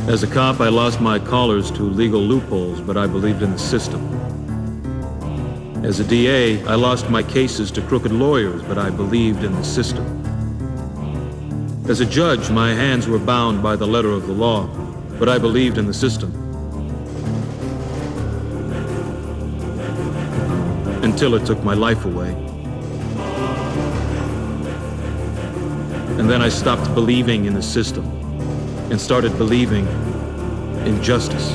As a cop, I lost my collars to legal loopholes, but I believed in the system. As a DA, I lost my cases to crooked lawyers, but I believed in the system. As a judge, my hands were bound by the letter of the law, but I believed in the system. Until it took my life away. And then I stopped believing in the system and started believing in justice.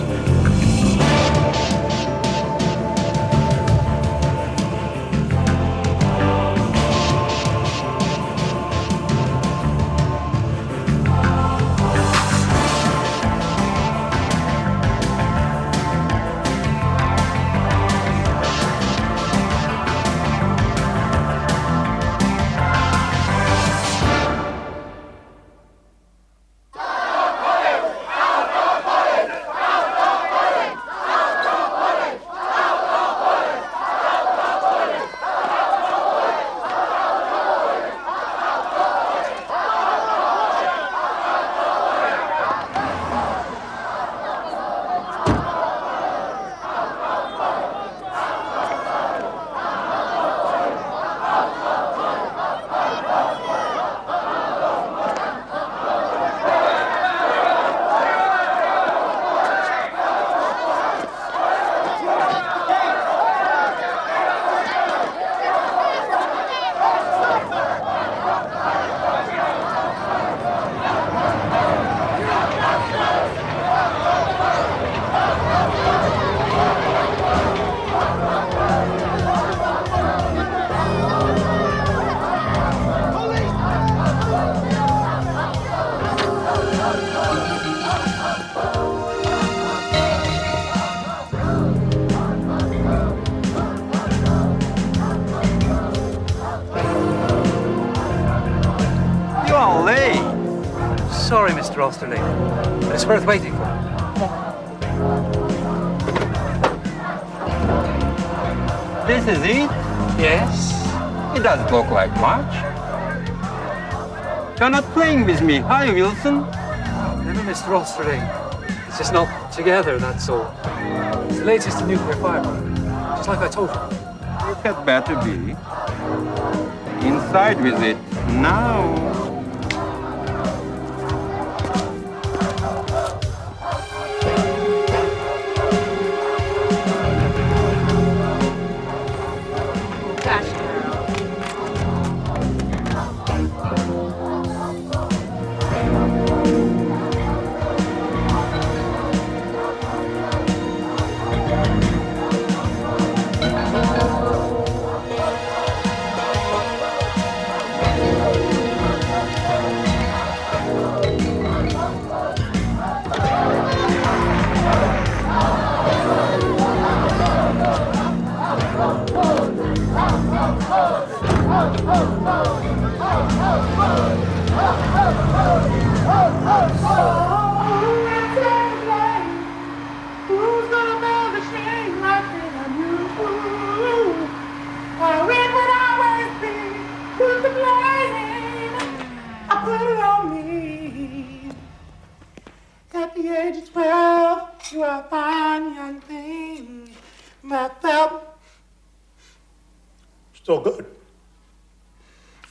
Sorry, Mr. Osterling, but it's worth waiting for. This is it? Yes? It doesn't look like much. You're not playing with me, are you, Wilson? Never, Mr. Osterling. It's just not together, that's all. It's the latest in nuclear firepower, just like I told you. It had better be. Inside with it now. At the age of 12, you were a fine young thing. But I felt still good.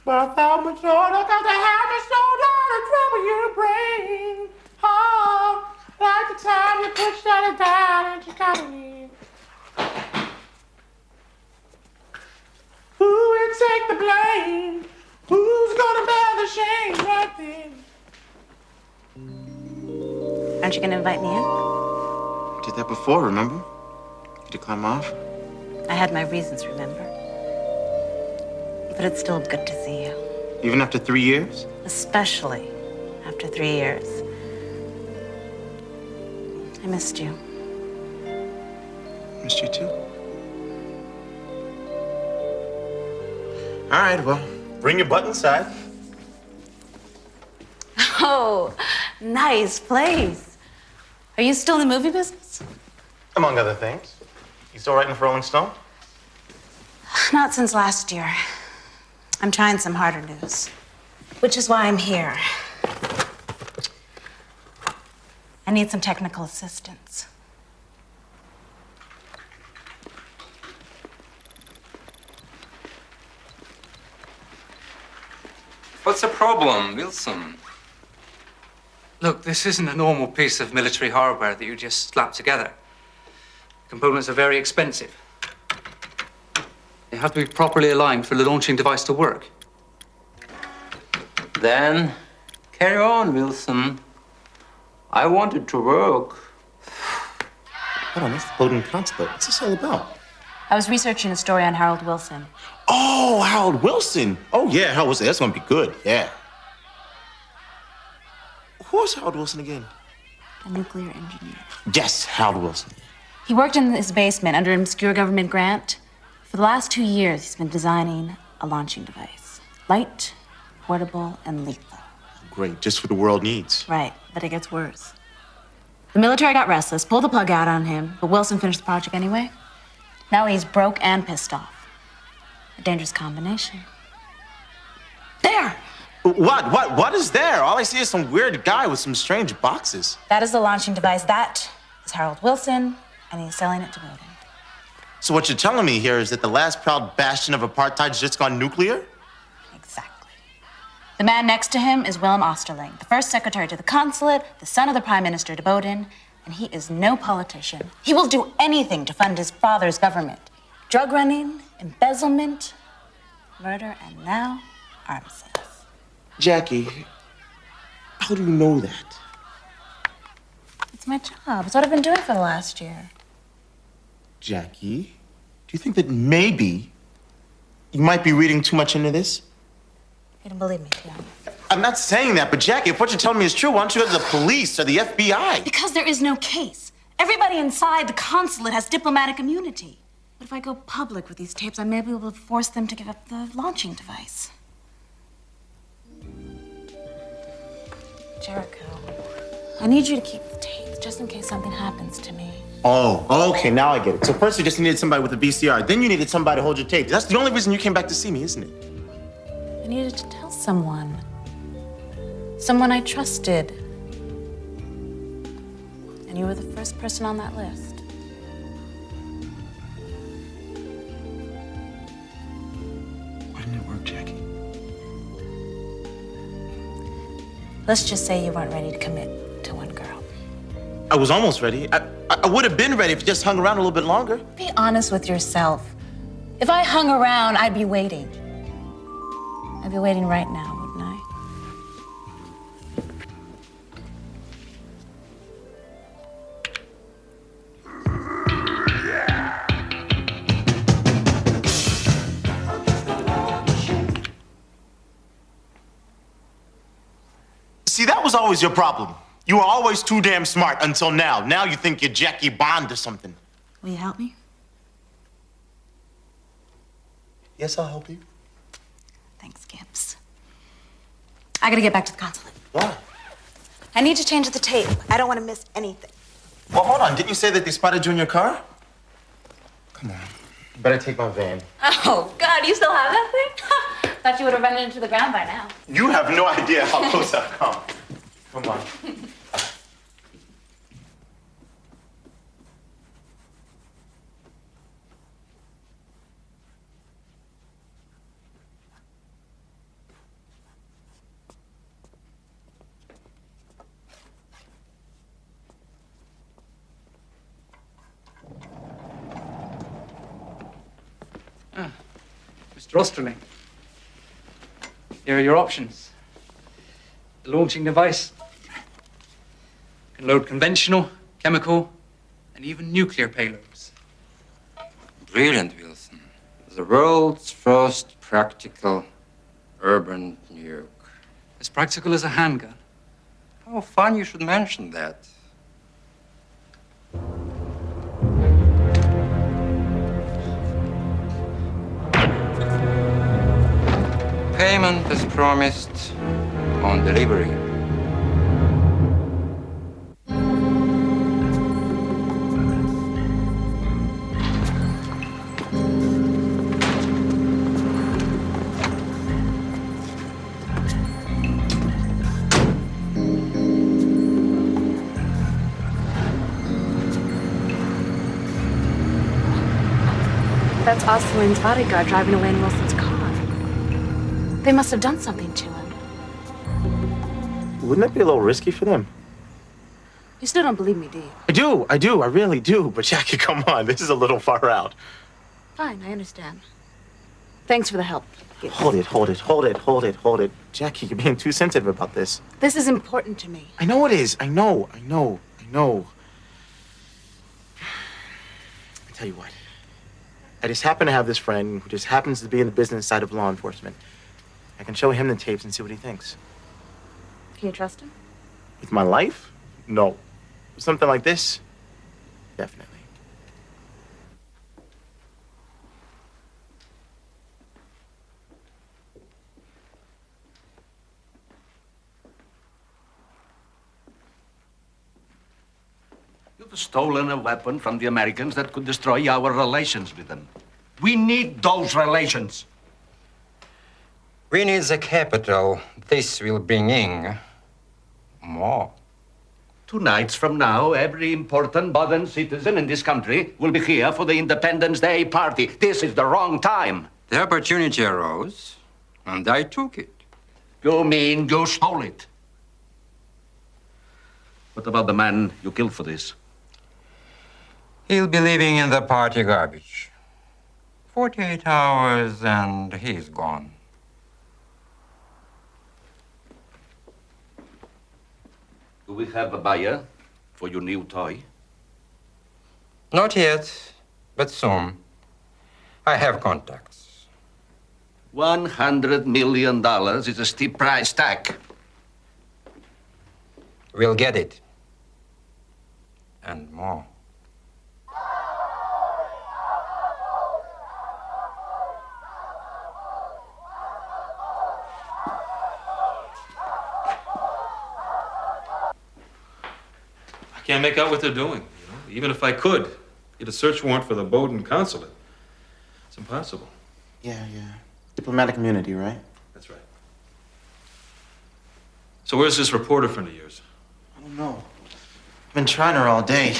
But I felt much older because I had the shoulder to trouble you bring. Oh, like the time you pushed out and down and you got me. Who will take the blame? Who's gonna bear the shame right then? Aren't you going to invite me in? I did that before, remember? You declined my offer. I had my reasons, remember? But it's still good to see you. Even after 3 years? Especially after 3 years. I missed you. Missed you too. All right, well, bring your butt inside. Oh, nice place. Are you still in the movie business? Among other things. You still writing for Rolling Stone? Not since last year. I'm trying some harder news, which is why I'm here. I need some technical assistance. What's the problem, Wilson? Look, this isn't a normal piece of military hardware that you just slap together. Components are very expensive. They have to be properly aligned for the launching device to work. Then carry on, Wilson. I want it to work. Hold on, that's the Bowden consulate. What's this all about? I was researching a story on Harold Wilson. Oh, Harold Wilson. Oh, yeah, Harold Wilson. That's gonna be good. Yeah. Who's Harold Wilson again? A nuclear engineer. Yes, Harold Wilson. He worked in his basement under an obscure government grant. For the last 2 years, he's been designing a launching device. Light, portable, and lethal. Great, just what the world needs. Right, but it gets worse. The military got restless, pulled the plug out on him, but Wilson finished the project anyway. Now he's broke and pissed off. A dangerous combination. There! What is there? All I see is some weird guy with some strange boxes. That is the launching device. That is Harold Wilson, and he's selling it to Bowden. So what you're telling me here is that the last proud bastion of apartheid's just gone nuclear? Exactly. The man next to him is Willem Osterling, the first secretary to the consulate, the son of the prime minister to Bowden, and he is no politician. He will do anything to fund his father's government. Drug running, embezzlement, murder, and now arms sales. Jackie, how do you know that? It's my job. It's what I've been doing for the last year. Jackie, do you think that maybe you might be reading too much into this? You don't believe me, do you? I'm not saying that, but Jackie, if what you're telling me is true, why don't you go to the police or the FBI? Because there is no case. Everybody inside the consulate has diplomatic immunity. But if I go public with these tapes, I may be able to force them to give up the launching device. Jericho, I need you to keep the tapes just in case something happens to me. Oh, okay, now I get it. So first you just needed somebody with a VCR, then you needed somebody to hold your tape. That's the only reason you came back to see me, isn't it? I needed to tell someone. Someone I trusted. And you were the first person on that list. Why didn't it work, Jackie? Let's just say you weren't ready to commit to one girl. I was almost ready. I would have been ready if you just hung around a little bit longer. Be honest with yourself. If I hung around, I'd be waiting. I'd be waiting right now, wouldn't I? See, that was always your problem. You were always too damn smart until now. Now you think you're Jackie Bond or something. Will you help me? Yes, I'll help you. Thanks, Gibbs. I gotta get back to the consulate. Why? I need to change the tape. I don't want to miss anything. Well, hold on. Didn't you say that they spotted you in your car? Come on. You better take my van. Oh, God, you still have that thing? Thought you would have run it into the ground by now. You have no idea how close I've come. Come on. Mr. Osterling, here are your options. The launching device can load conventional, chemical, and even nuclear payloads. Brilliant, Wilson. The world's first practical urban nuke. As practical as a handgun. How fun you should mention that. Payment as promised on delivery. That's Osterling's bodyguard driving away in Wilson's car. They must have done something to him. Wouldn't that be a little risky for them? You still don't believe me, do you? I really do. But Jackie, come on, this is a little far out. Fine, I understand. Thanks for the help. Hold it. Jackie, you're being too sensitive about this. This is important to me. I know it is. I know. I tell you what. I just happen to have this friend who just happens to be in the business side of law enforcement. I can show him the tapes and see what he thinks. Can you trust him? With my life? No. Something like this? Definitely. You've stolen a weapon from the Americans that could destroy our relations with them. We need those relations. We need the capital. This will bring in more. 2 nights from now, every important modern citizen in this country will be here for the Independence Day party. This is the wrong time. The opportunity arose, and I took it. You mean you stole it? What about the man you killed for this? He'll be living in the party garbage. 48 hours, and he's gone. Do we have a buyer for your new toy? Not yet, but soon. I have contacts. $100 million is a steep price tag. We'll get it. And more. I can't make out what they're doing. Even if I could get a search warrant for the Bowdoin consulate, it's impossible. Yeah. Diplomatic immunity, right? That's right. So where's this reporter friend of yours? I don't know. I've been trying her all day.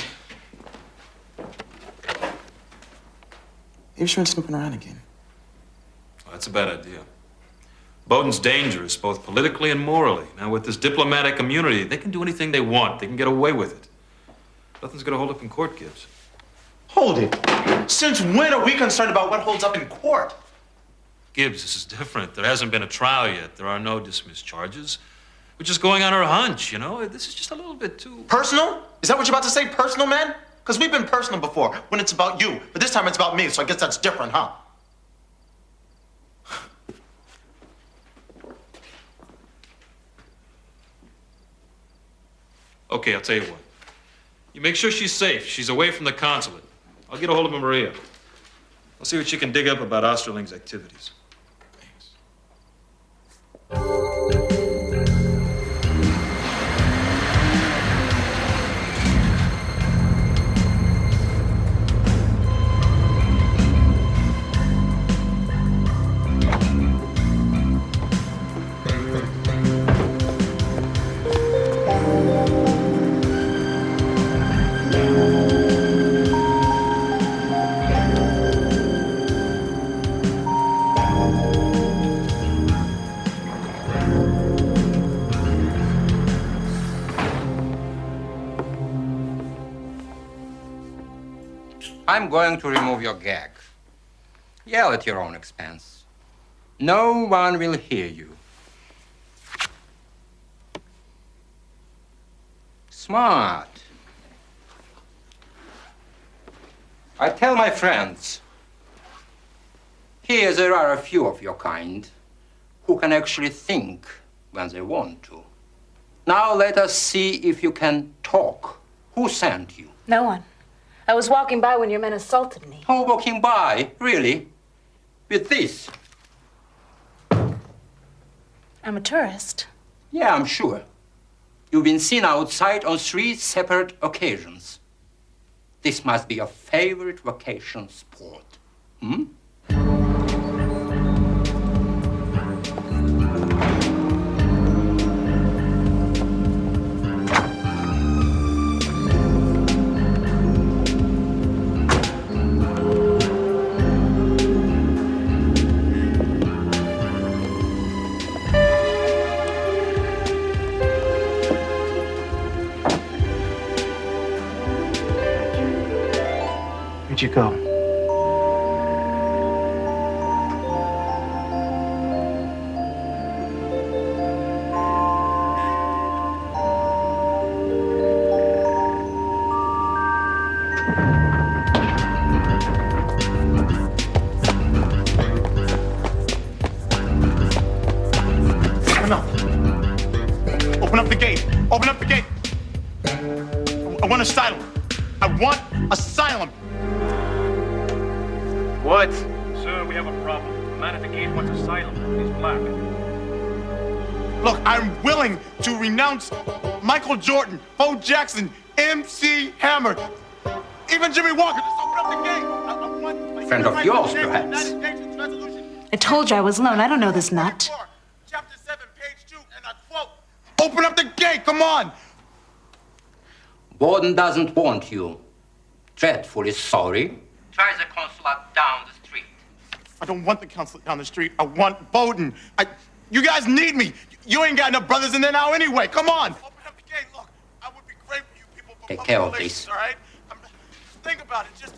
Maybe she went snooping around again. Oh, that's a bad idea. Bowdoin's dangerous, both politically and morally. Now, with this diplomatic immunity, they can do anything they want. They can get away with it. Nothing's gonna hold up in court, Gibbs. Hold it. Since when are we concerned about what holds up in court? Gibbs, this is different. There hasn't been a trial yet. There are no dismissed charges. We're just going on our hunch, This is just a little bit too... Personal? Is that what you're about to say, personal, man? Because we've been personal before, when it's about you. But this time it's about me, so I guess that's different, huh? Okay, I'll tell you what. You make sure she's safe. She's away from the consulate. I'll get a hold of Maria. I'll see what she can dig up about Osterling's activities. I'm going to remove your gag. Yell at your own expense. No one will hear you. Smart. I tell my friends, here there are a few of your kind who can actually think when they want to. Now let us see if you can talk. Who sent you? No one. I was walking by when your men assaulted me. Oh, walking by? Really? With this? I'm a tourist. Yeah, I'm sure. You've been seen outside on 3 separate occasions. This must be your favorite vacation spot. Hmm? let you go. Open up the gate. Open up the gate. I want asylum. I want asylum. What? Sir, we have a problem. The man at the gate wants asylum. He's black. Look, I'm willing to renounce Michael Jordan, Bo Jackson, MC Hammer, even Jimmy Walker. Just open up the gate. I want Friend of yours, perhaps. I told you I was alone. I don't know this nut. Chapter 7, page 2, and I quote, open up the gate, come on! Bowden doesn't want you. Dreadfully sorry. Try the consulate down the street. I don't want the consulate down the street. I want Bowden. You guys need me. You ain't got enough brothers in there now anyway. Come on. Open up the gate. Look, I would be great for you people. For Take care of relations, this. all right? Think about it. Just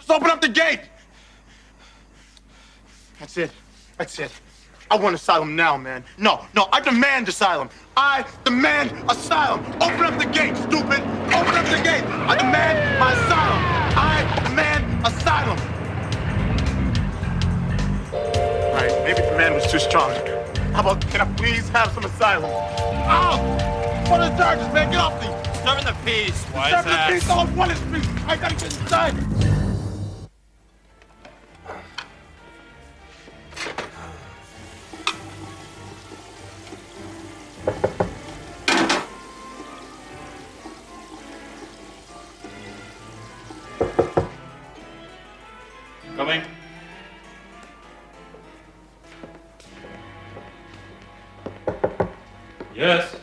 open up the gate. That's it. That's it. I want asylum now, man. No, I demand asylum. I demand asylum. Open up the gate, stupid. Open up the gate. I demand my asylum. I demand asylum. All right, maybe demand was too strong. How about, can I please have some asylum? Ow! What are the charges, man? Get off me. Serving the peace. Serving the peace. All I want is peace. I gotta get inside. Coming. Yes.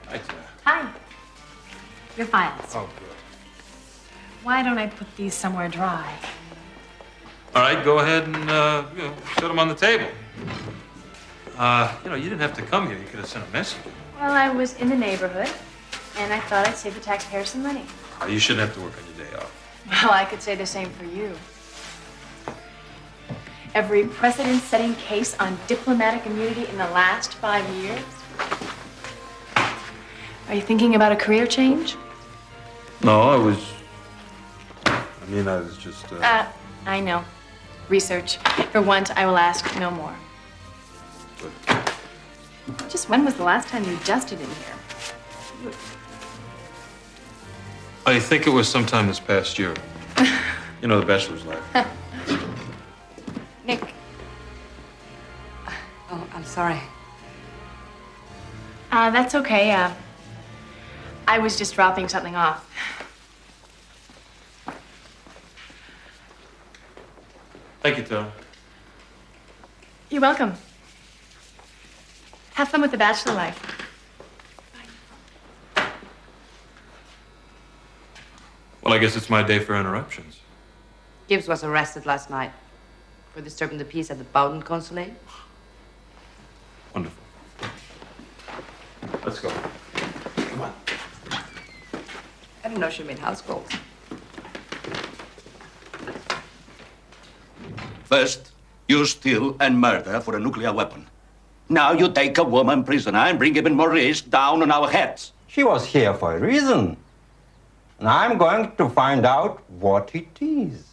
Hi, sir. Hi. Your files. Oh, good. Why don't I put these somewhere dry? All right, go ahead and set them on the table. You didn't have to come here. You could have sent a message. Well, I was in the neighborhood, and I thought I'd save the taxpayers some money. You shouldn't have to work on your day off. Well, I could say the same for you. Every precedent-setting case on diplomatic immunity in the last 5 years. Are you thinking about a career change? No, I was just... I know. Research. For once, I will ask no more. Good. Just when was the last time you dusted in here? I think it was sometime this past year. The bachelor's life. Nick. Oh, I'm sorry. That's okay. I was just dropping something off. Thank you, Tara. You're welcome. Have fun with the bachelor life. Well, I guess it's my day for interruptions. Gibbs was arrested last night for disturbing the peace at the Bowden consulate. Wonderful. Let's go. Come on. I didn't know she made house calls. First, you steal and murder for a nuclear weapon. Now you take a woman prisoner and bring even more risk down on our heads. She was here for a reason. And I'm going to find out what it is.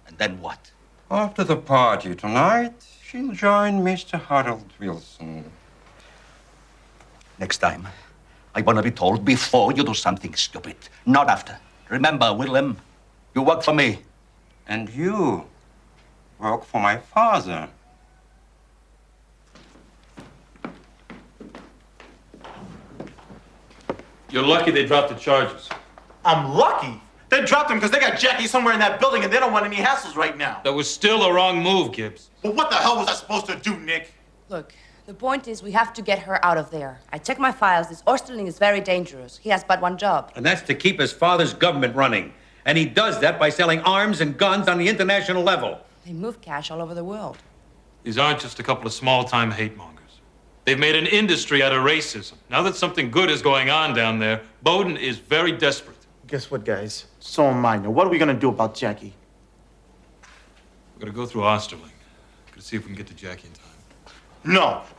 And then what? After the party tonight, she'll join Mr. Harold Wilson. Next time, I want to be told before you do something stupid, not after. Remember, Willem, you work for me. And you work for my father. You're lucky they dropped the charges. I'm lucky. They dropped him because they got Jackie somewhere in that building and they don't want any hassles right now. That was still a wrong move, Gibbs. But what the hell was I supposed to do, Nick? Look, the point is we have to get her out of there. I checked my files. This Osterling is very dangerous. He has but one job. And that's to keep his father's government running. And he does that by selling arms and guns on the international level. They move cash all over the world. These aren't just a couple of small-time hate-mongers. They've made an industry out of racism. Now that something good is going on down there, Bowden is very desperate. Guess what, guys? So am I. Now, what are we gonna do about Jackie? We're gonna go through Osterling. Gonna see if we can get to Jackie in time.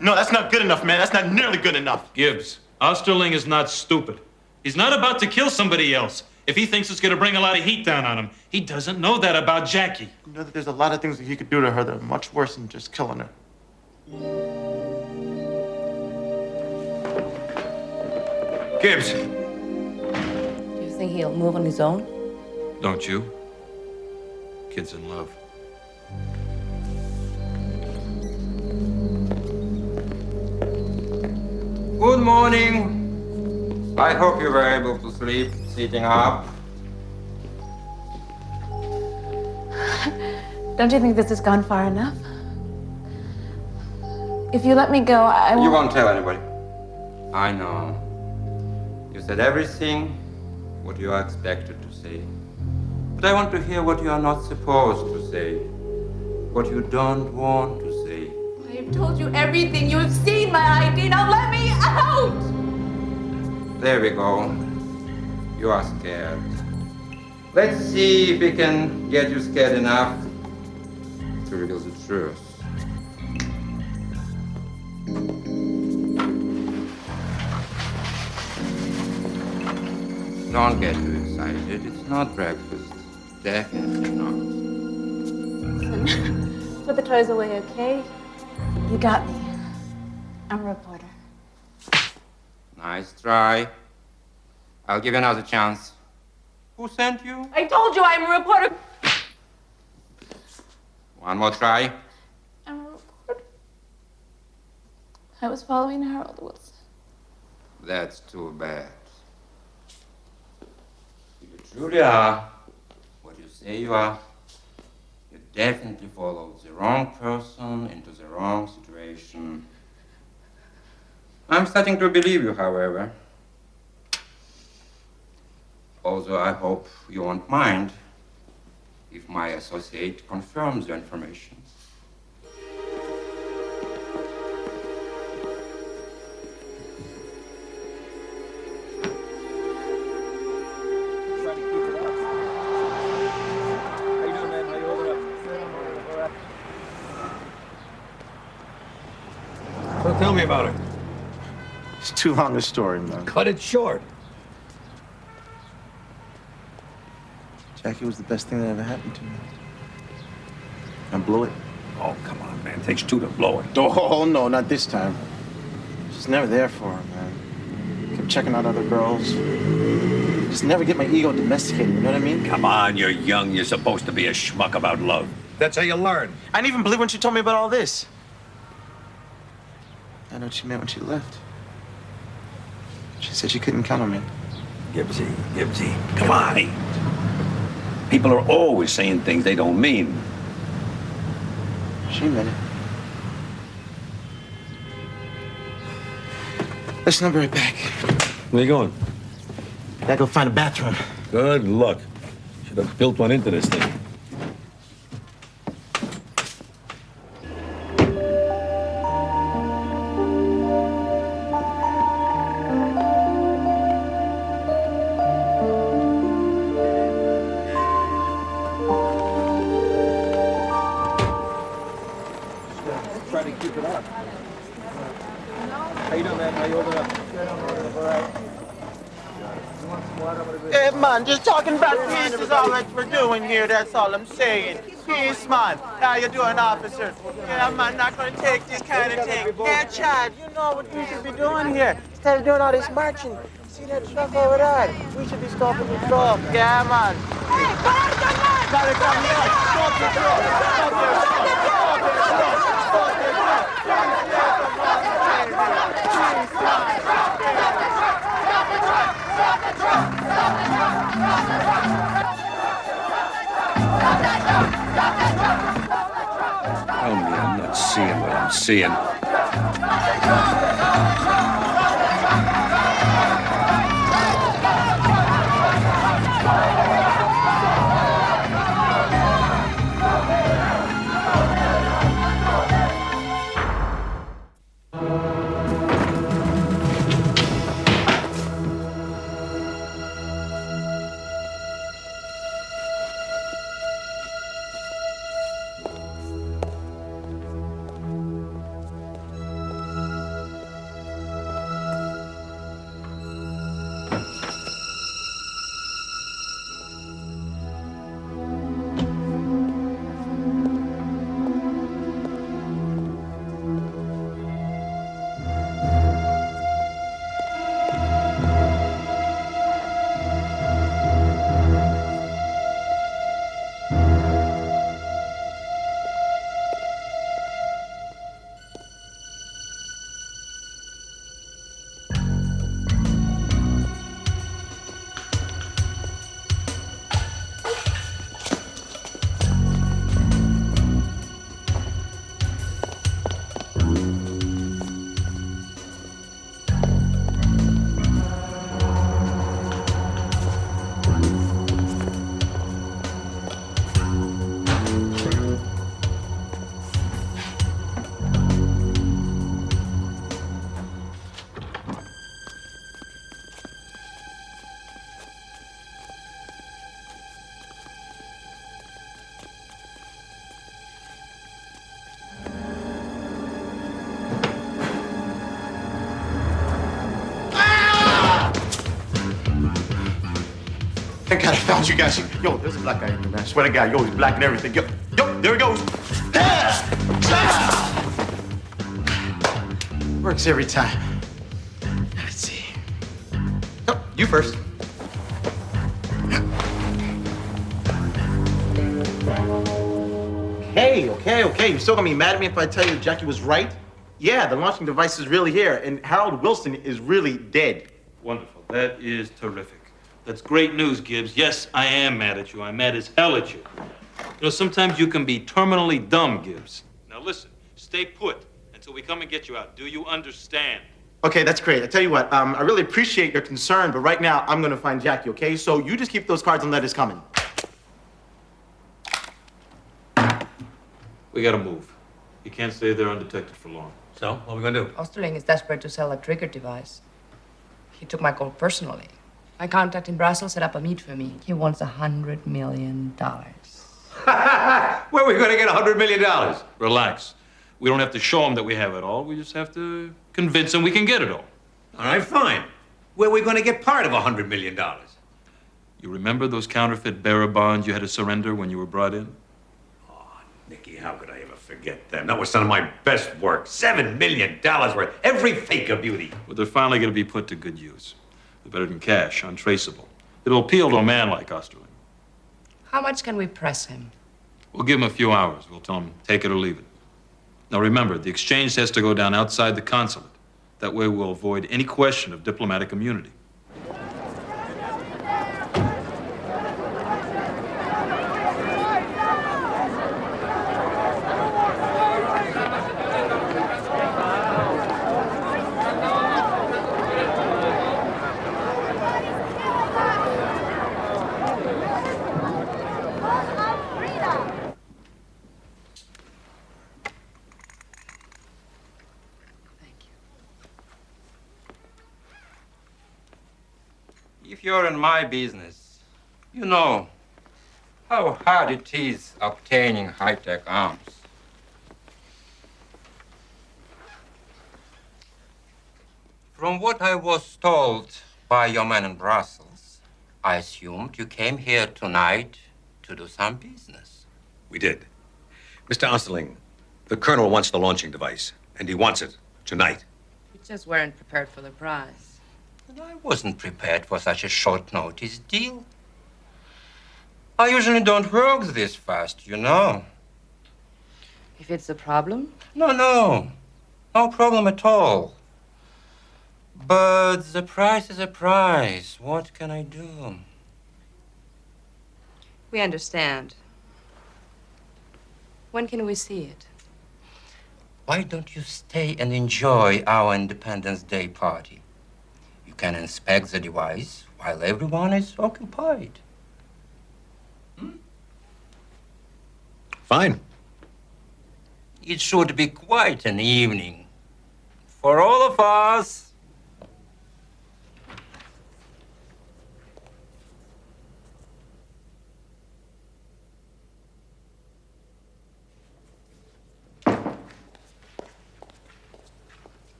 No, that's not good enough, man. That's not nearly good enough. Gibbs, Osterling is not stupid. He's not about to kill somebody else. If he thinks it's gonna bring a lot of heat down on him, he doesn't know that about Jackie. You know that there's a lot of things that he could do to her that are much worse than just killing her. Gibbs, Do you think he'll move on his own? don't you? Kid's in love. Good morning. I hope you were able to sleep sitting up. Don't you think this has gone far enough? If you let me go, I won't... You won't tell anybody. I know. You said everything what you are expected to say. But I want to hear what you are not supposed to say. What you don't want to say. I've told you everything. You have seen my ID. Now let me out! There we go. You are scared. Let's see if we can get you scared enough to reveal the truth. Don't get too excited. It's not breakfast. Definitely not. Listen, put the toys away, okay? You got me. I'm a reporter. Nice try. I'll give you another chance. Who sent you? I told you I'm a reporter. One more try. I'm a reporter. I was following Harold Wilson. That's too bad. If you truly are what you say you are, you definitely followed the wrong person into the wrong situation. I'm starting to believe you, however. Although I hope you won't mind if my associate confirms your information. So tell me about her. It's too long a story, man. Cut it short. Jackie was the best thing that ever happened to me. I blew it. Oh, come on, man. It takes two to blow it. Oh, no, not this time. Just never there for her, man. Kept checking out other girls. Just never get my ego domesticated, you know what I mean? Come on, you're young. You're supposed to be a schmuck about love. That's how you learn. I didn't even believe when she told me about all this. I know what she meant when she left. She said she couldn't count on me. Gibbsy, come on. People are always saying things they don't mean. She meant it. Listen, I'll be right back. Where you going? Gotta go find a bathroom. Good luck. Should have built one into this thing. Try to keep it up. How you doing, man? How you holding up? All right. Hey, man, just talking about peace is all that we're doing here. That's all I'm saying. Peace, man. How you doing, officer? Yeah, man, not gonna take this kind of thing. Yeah, Chad, you know what we should be doing here. Instead of doing all this marching, see that truck over there? We should be stopping the truck. Yeah, man. Hey, gotta come here. Stop the truck. Stop the truck. Stop the truck. Stop the truck. Tell me I'm not seeing what I'm seeing. Thank God I found you guys. Yo, there's a black guy in there, man. I swear to God, yo, he's black and everything. Yo, there he goes. Works every time. Let's see. Oh, you first. Okay. You're still gonna be mad at me if I tell you Jackie was right? Yeah, the launching device is really here, and Harold Wilson is really dead. Wonderful. That is terrific. That's great news, Gibbs. Yes, I am mad at you. I'm mad as hell at you. You know, sometimes you can be terminally dumb, Gibbs. Now listen, stay put until we come and get you out. Do you understand? Okay, that's great. I tell you what, I really appreciate your concern, but right now I'm gonna find Jackie, okay? So you just keep those cards and letters coming. We gotta move. You can't stay there undetected for long. So, what are we gonna do? Osterling is desperate to sell a trigger device. He took my call personally. My contact in Brussels set up a meet for me. He wants $100 million. Where are we gonna get $100 million? Relax. We don't have to show him that we have it all. We just have to convince him we can get it all. All right, fine. Where are we gonna get part of $100 million? You remember those counterfeit bearer bonds you had to surrender when you were brought in? Nicky, how could I ever forget them? That was some of my best work. $7 million worth. Every fake of beauty. Well, they're finally going to be put to good use. They're better than cash, untraceable. It'll appeal to a man like Osterling. How much can we press him? We'll give him a few hours. We'll tell him, take it or leave it. Now remember, the exchange has to go down outside the consulate. That way we'll avoid any question of diplomatic immunity. If you're in my business, you know how hard it is obtaining high-tech arms. From what I was told by your man in Brussels, I assumed you came here tonight to do some business. We did. Mr. Osterling, the Colonel wants the launching device, and he wants it tonight. You just weren't prepared for the prize. And I wasn't prepared for such a short-notice deal. I usually don't work this fast, you know. If it's a problem? No problem at all. But the price is a price. What can I do? We understand. When can we see it? Why don't you stay and enjoy our Independence Day party? You can inspect the device while everyone is occupied. Fine. It should be quite an evening for all of us.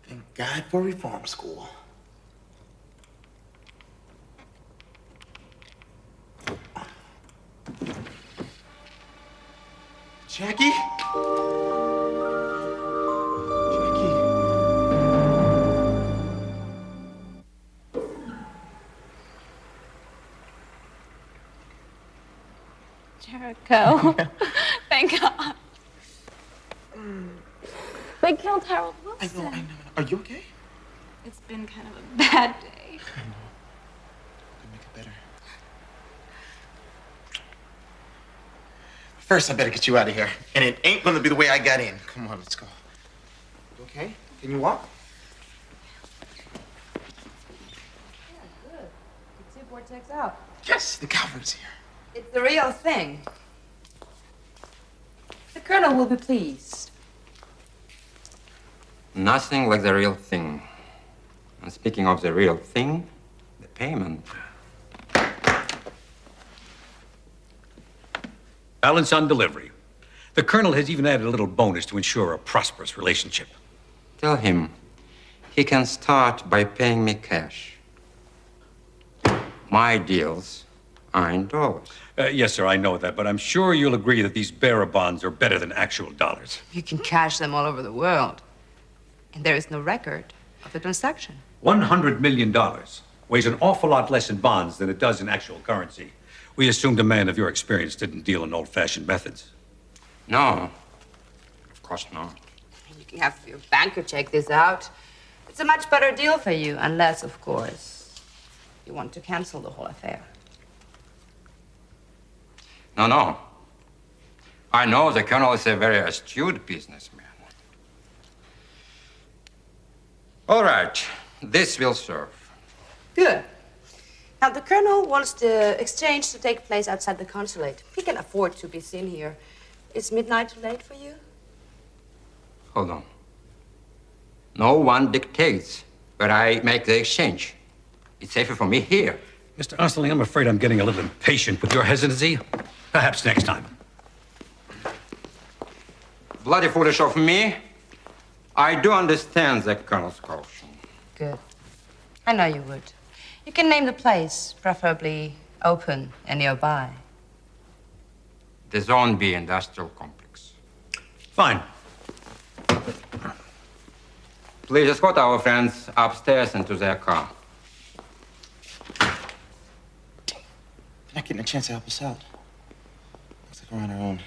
Thank God for reform school. Jackie? Jericho. Thank God. They killed Harold Wilson. I know. Are you okay? It's been kind of a bad day. I know. Could make it better. First, I better get you out of here. And it ain't gonna be the way I got in. Come on, let's go. You okay? Can you walk? Yeah, good. The tip vortex out. Yes, the Calvin's here. It's the real thing. The Colonel will be pleased. Nothing like the real thing. And speaking of the real thing, the payment. balance on delivery. The Colonel has even added a little bonus to ensure a prosperous relationship. Tell him he can start by paying me cash. My deals are in dollars. Yes, sir, I know that, but I'm sure you'll agree that these bearer bonds are better than actual dollars. You can cash them all over the world. And there is no record of the transaction. $100 million weighs an awful lot less in bonds than it does in actual currency. We assumed a man of your experience didn't deal in old-fashioned methods. No, of course not. You can have your banker check this out. It's a much better deal for you, unless, of course, you want to cancel the whole affair. No. I know the Colonel is a very astute businessman. All right, this will serve. Good. Now, the Colonel wants the exchange to take place outside the consulate. He can afford to be seen here. Is midnight too late for you? Hold on. No one dictates where I make the exchange. It's safer for me here. Mr. Osterling, I'm afraid I'm getting a little impatient with your hesitancy. Perhaps next time. Bloody foolish of me. I do understand the Colonel's caution. Good. I know you would. You can name the place, preferably open and nearby. The Zone B industrial complex. Fine. Please escort our friends upstairs into their car. They're not getting a chance to help us out. Looks like we're on our own.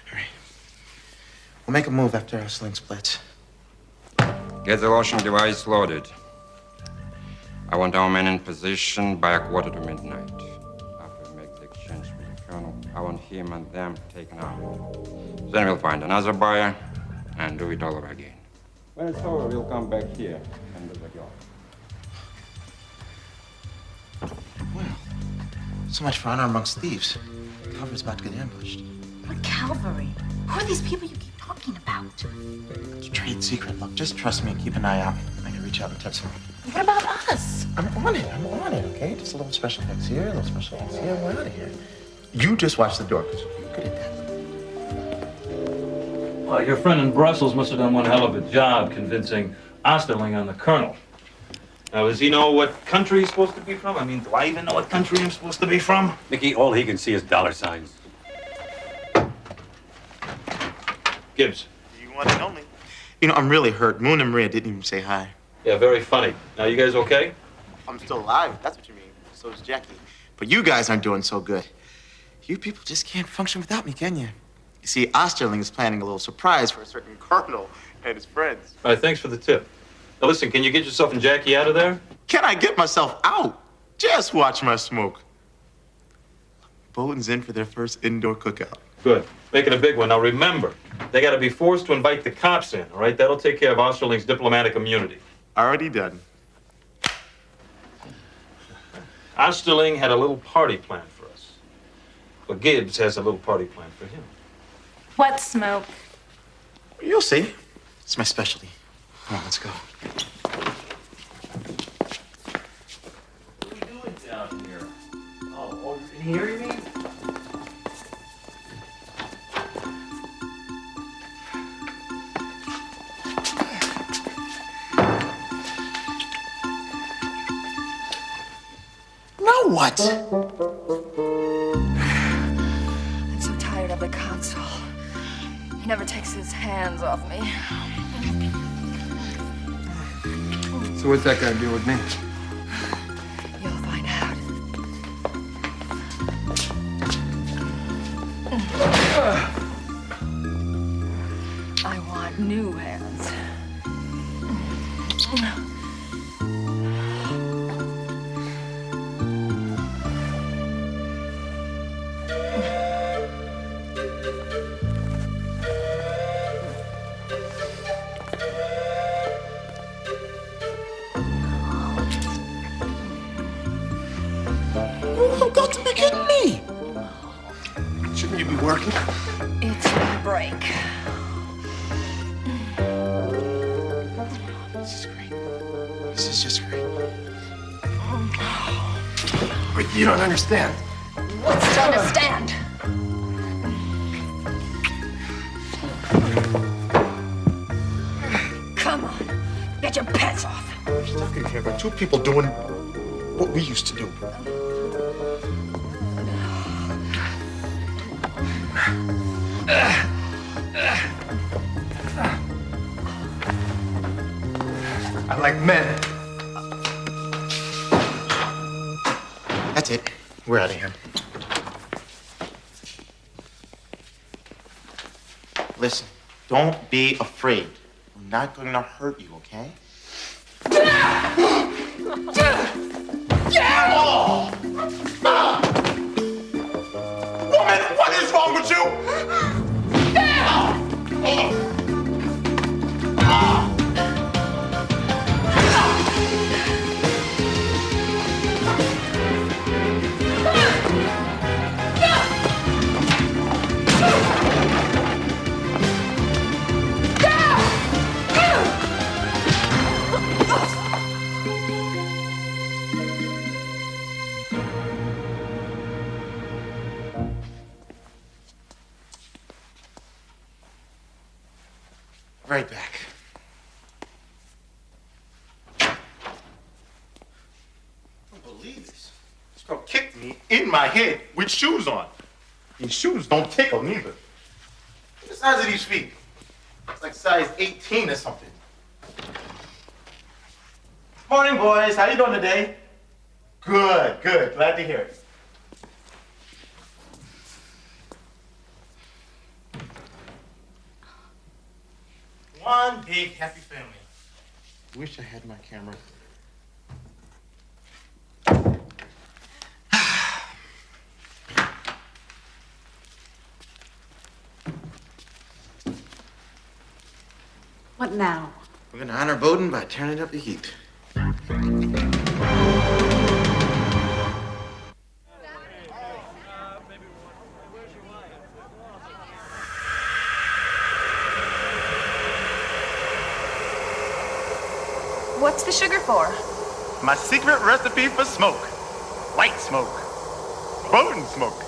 All right. We'll make a move after our sling splits. Get the launching device loaded. I want our men in position by midnight. After we make the exchange with the Colonel, I want him and them taken out. Then we'll find another buyer and do it all over again. When it's over, we'll come back here and do the job. Well, so much for honor amongst thieves. Calvary's about to get ambushed. What Calvary? Who are these people you keep talking about? It's a trade secret. Look, just trust me and keep an eye out. I can reach out and touch someone. What about us? I'm on it, okay? Just a little special effects here, a little special effects here. We're out of here. You just watch the door, because you're good at that. Well, your friend in Brussels must have done one hell of a job convincing Osterling on the Colonel. Now, does he know what country he's supposed to be from? I mean, do I even know what country I'm supposed to be from? Mickey, all he can see is dollar signs. Gibbs. You want it only. You know, I'm really hurt. Moon and Maria didn't even say hi. Yeah, very funny. Now, you guys okay? I'm still alive, that's what you mean. So is Jackie. But you guys aren't doing so good. You people just can't function without me, can you? You see, Osterling is planning a little surprise for a certain colonel and his friends. All right, thanks for the tip. Now, listen, can you get yourself and Jackie out of there? Can I get myself out? Just watch my smoke. Bowden's in for their first indoor cookout. Good. Making a big one. Now, remember, they got to be forced to invite the cops in, all right? That'll take care of Osterling's diplomatic immunity. Already done. Osterling had a little party planned for us. But Gibbs has a little party planned for him. What smoke? You'll see. It's my specialty. Come on, let's go. What are you doing down here? Oh, in here, you mean? Now what? I'm so tired of the consul. He never takes his hands off me. So what's that got to do with me? You'll find out. I want new hands. You've got to be kidding me. Shouldn't you be working? It's my break. This is great. This is just great. But you don't understand. What's to understand? Come on. Get your pants off. We're talking here about two people doing what we used to do. I like men. That's it. We're out of here. Listen, don't be afraid. I'm not going to hurt you, okay? Woman, what is wrong with you? Right back. I don't believe this. This girl kicked me in my head with shoes on. These shoes don't tickle neither. What's the size of these feet? It's like size 18 or something. Morning, boys. How you doing today? Good, good. Glad to hear it. One big happy family. Wish I had my camera. What now? We're gonna honor Bowden by turning up the heat. What's the sugar for? My secret recipe for smoke. White smoke. Bowden smoke.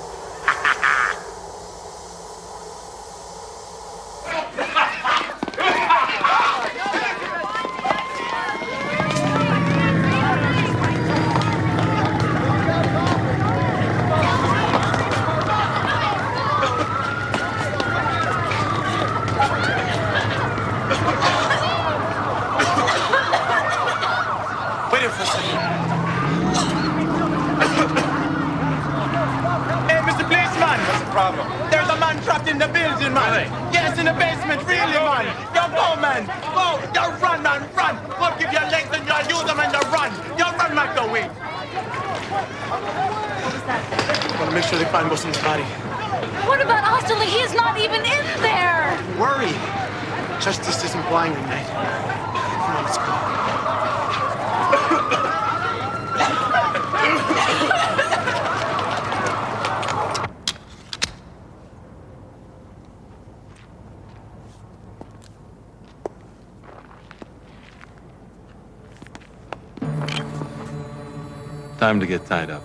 Wait for a second. Hey, Mr. Policeman! What's the problem? There's a man trapped in the building, man. Really? Yes, in the basement, really, man. Yo, go, man. Go. Yo, run, man, run. Go, give your legs and you use them and you run. Yo, run, man, go, wait. What was that? I want to make sure they find Wilson's body. What about Osterling? He is not even in there! Worry. Justice isn't blind tonight. Come on, let's go. Time to get tied up.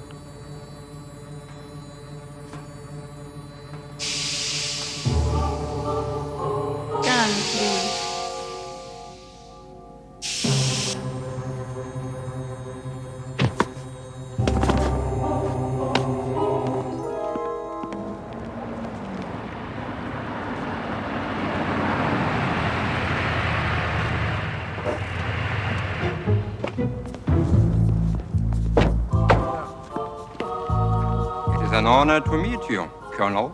Gun, please. It is an honor to meet you, Colonel.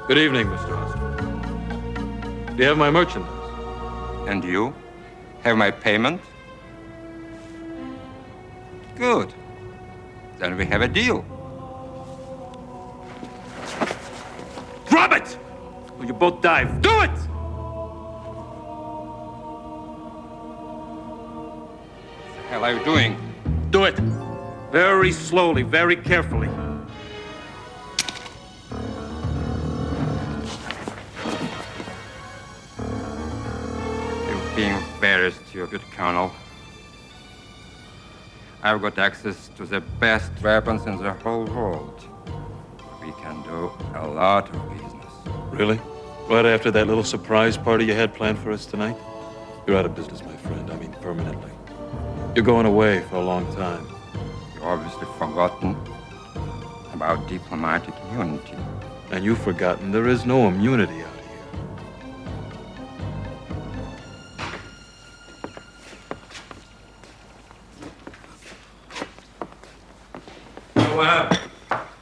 Good evening, Mr. Osterling. Do you have my merchandise? And you? Have my payment? Good. Then we have a deal. Drop it! Or you both dive. Do it! What the hell are you doing? Do it. Very slowly, very carefully. You're being very stupid, Colonel. I've got access to the best weapons in the whole world. We can do a lot of business. Really? Right after that little surprise party you had planned for us tonight? You're out of business, my friend. I mean, permanently. You're going away for a long time. You've obviously forgotten about diplomatic immunity. And you've forgotten there is no immunity out here. What happened?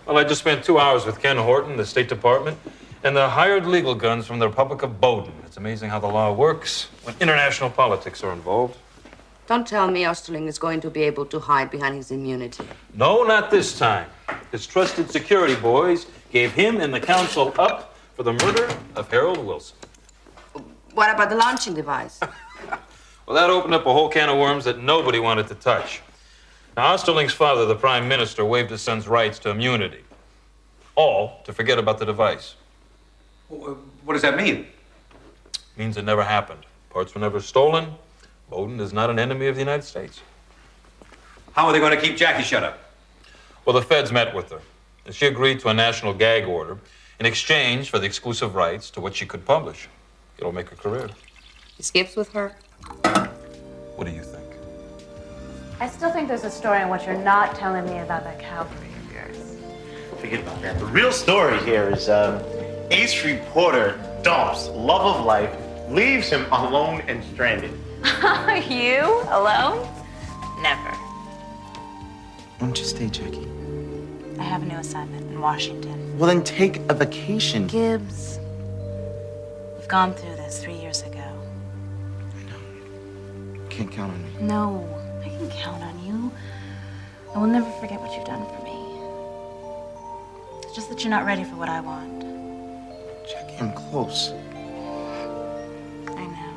Well, I just spent 2 hours with Ken Horton, the State Department, and the hired legal guns from the Republic of Bowden. It's amazing how the law works when international politics are involved. Don't tell me Osterling is going to be able to hide behind his immunity. No, not this time. His trusted security boys gave him and the council up for the murder of Harold Wilson. What about the launching device? Well, that opened up a whole can of worms that nobody wanted to touch. Now, Osterling's father, the Prime Minister, waived his son's rights to immunity. All to forget about the device. What does that mean? Means it never happened. Parts were never stolen. Bowden is not an enemy of the United States. How are they going to keep Jackie shut up? Well, the feds met with her, and she agreed to a national gag order in exchange for the exclusive rights to what she could publish. It'll make her career. He skips with her? What do you think? I still think there's a story in what you're not telling me about that Calvary of yours. Forget about that. The real story here is Ace Reporter dumps love of life, leaves him alone and stranded. You? Alone? Never. Why don't you stay, Jackie? I have a new assignment in Washington. Well, then take a vacation. Gibbs, we've gone through this 3 years ago. Can't count on me. No, I can count on you. I will never forget what you've done for me. It's just that you're not ready for what I want. Jackie, I'm close. I know.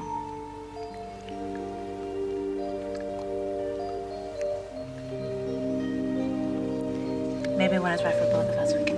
Maybe when it's right for both of us, we can